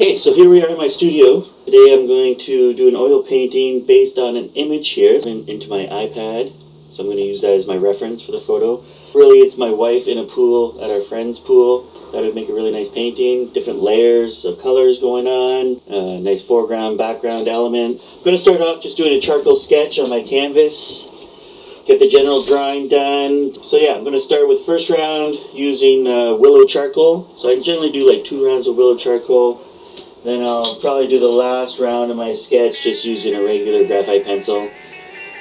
Okay, so here we are in my studio. Today I'm going to do an oil painting based on an image here into my iPad. So I'm going to use that as my reference for the photo. Really, it's my wife in a pool at our friend's pool. That would make a really nice painting. Different layers of colors going on. Nice foreground, background element. I'm going to start off just doing a charcoal sketch on my canvas. Get the general drawing done. So yeah, I'm going to start with first round using willow charcoal. So I generally do like 2 rounds of willow charcoal. Then I'll probably do the last round of my sketch just using a regular graphite pencil.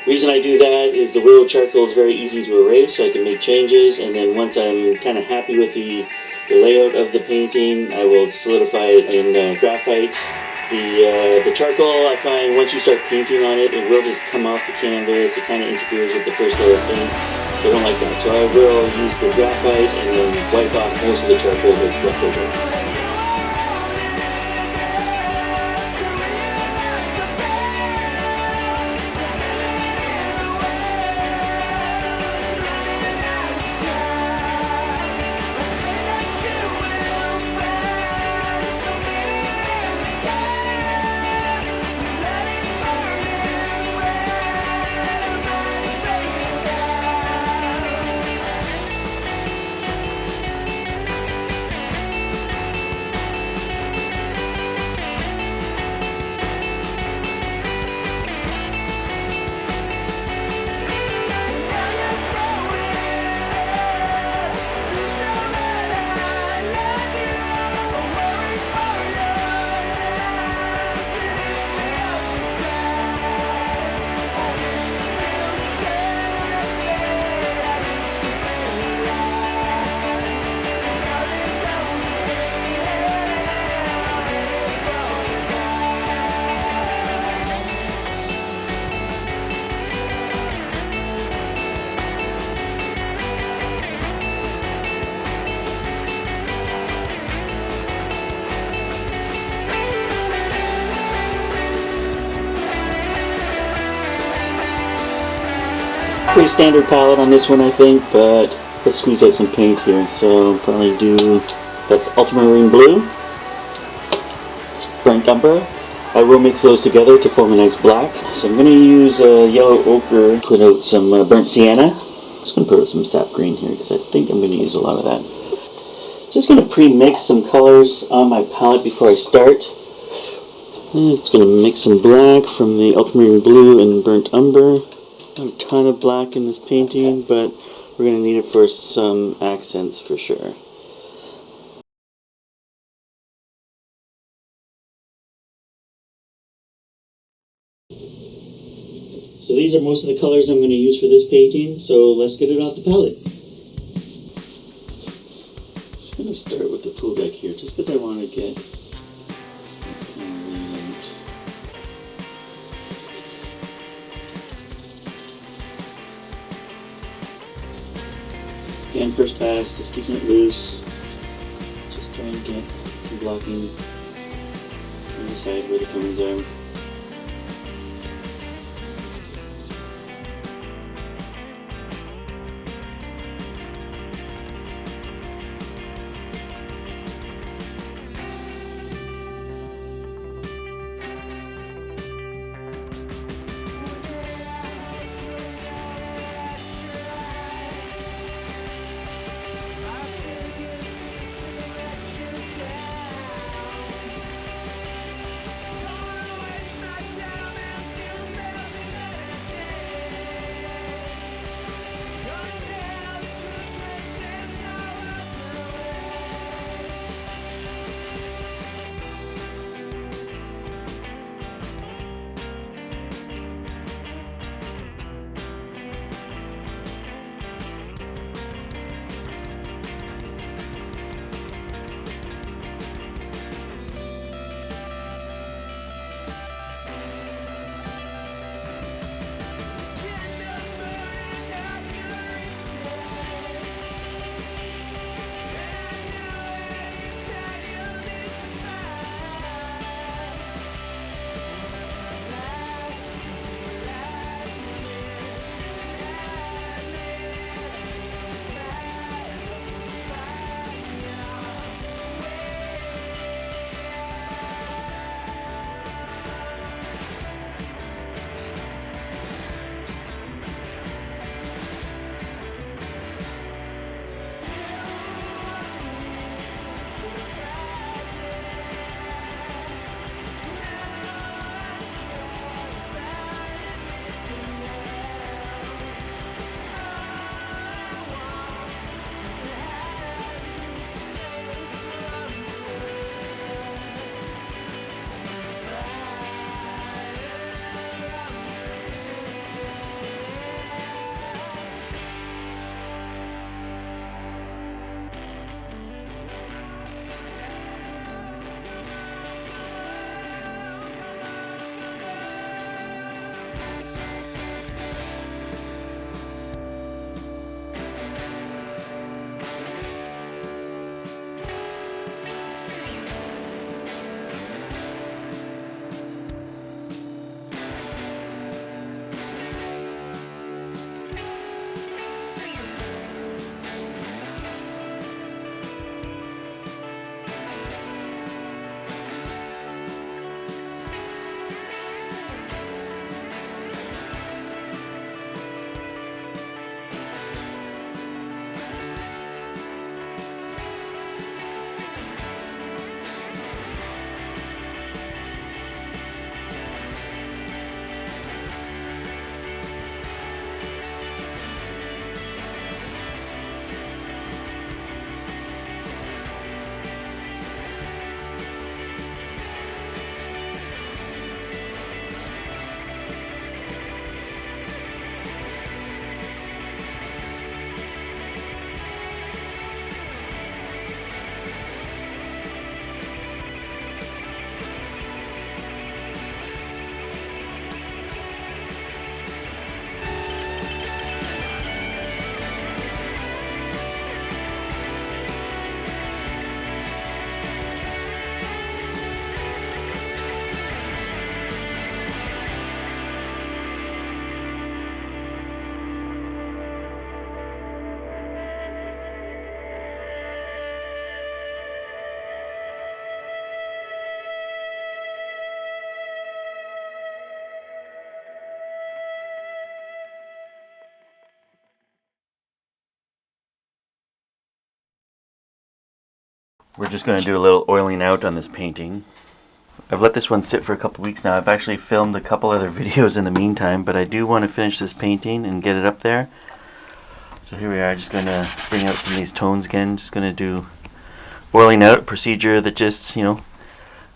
Reason I do that is the willow charcoal is very easy to erase, so I can make changes, and then once I'm kind of happy with the layout of the painting, I will solidify it in graphite. The charcoal, I find once you start painting on it, it will just come off the canvas. It kind of interferes with the first layer of paint. So I don't like that. So I will use the graphite and then wipe off most of the charcoal that's left over. Pretty standard palette on this one, I think, but let's squeeze out some paint here. So I'll probably do, that's ultramarine blue, burnt umber. I will mix those together to form a nice black. So I'm going to use yellow ochre, put out some burnt sienna. I'm just going to put out some sap green here because I think I'm going to use a lot of that. Just going to pre-mix some colors on my palette before I start. It's going to mix some black from the ultramarine blue and burnt umber. Not a ton of black in this painting, but we're going to need it for some accents for sure. So these are most of the colors I'm going to use for this painting, so let's get it off the palette. I'm going to start with the pool deck here, just because I want to get this kind of layout. Again, first pass, just keeping it loose. Just trying to get some blocking on the side where the cones are. We're just going to do a little oiling out on this painting. I've let this one sit for a couple weeks now. I've actually filmed a couple other videos in the meantime, but I do want to finish this painting and get it up there. So here we are, just going to bring out some of these tones again. Just going to do oiling out, a procedure that just, you know,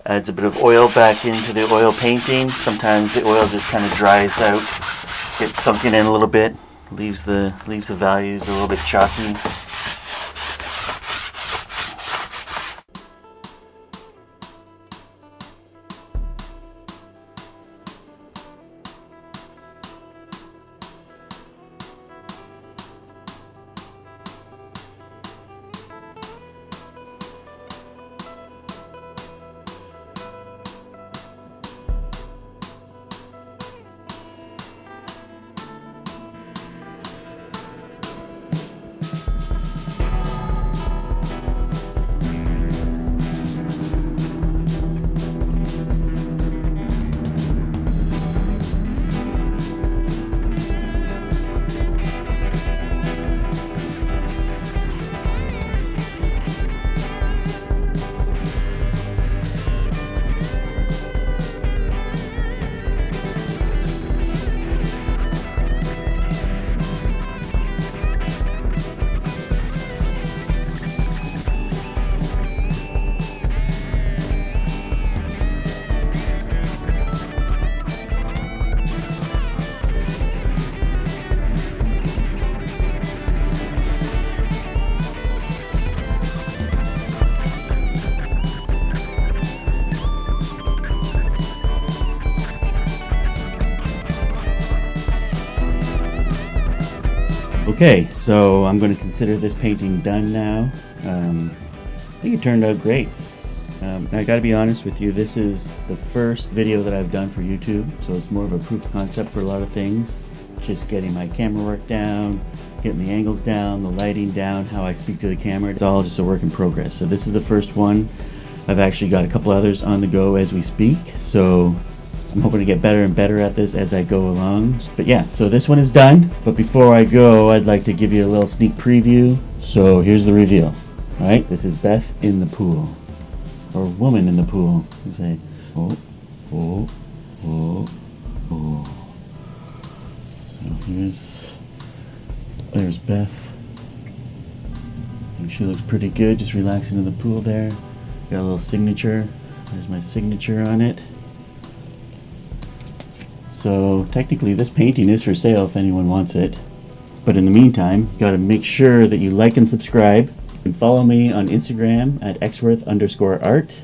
adds a bit of oil back into the oil painting. Sometimes the oil just kind of dries out, gets sunken in a little bit, leaves the values a little bit chalky. Okay, so I'm going to consider this painting done now. I think it turned out great. I got to be honest with you, this is the first video that I've done for YouTube, so it's more of a proof of concept for a lot of things. Just getting my camera work down, getting the angles down, the lighting down, how I speak to the camera. It's all just a work in progress. So this is the first one. I've actually got a couple others on the go as we speak, so I'm hoping to get better and better at this as I go along. But yeah, so this one is done. But before I go, I'd like to give you a little sneak preview. So here's the reveal. All right, this is Beth in the pool, or woman in the pool. You say, oh, oh, oh, oh. So there's Beth. I think she looks pretty good, just relaxing in the pool there. Got a little signature. There's my signature on it. So technically this painting is for sale if anyone wants it. But in the meantime, you gotta make sure that you like and subscribe. You can follow me on Instagram at xworth_art.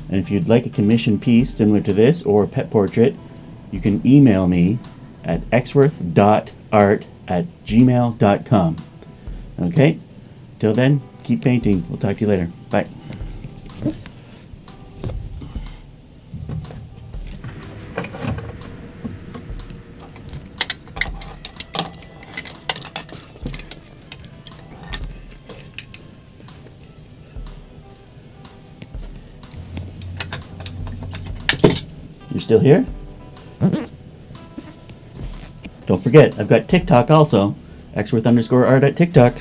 And if you'd like a commission piece similar to this or a pet portrait, you can email me at xworth.art@gmail.com. Okay? Till then, keep painting. We'll talk to you later. Bye. You're still here? Don't forget, I've got TikTok also. xworth_art at TikTok.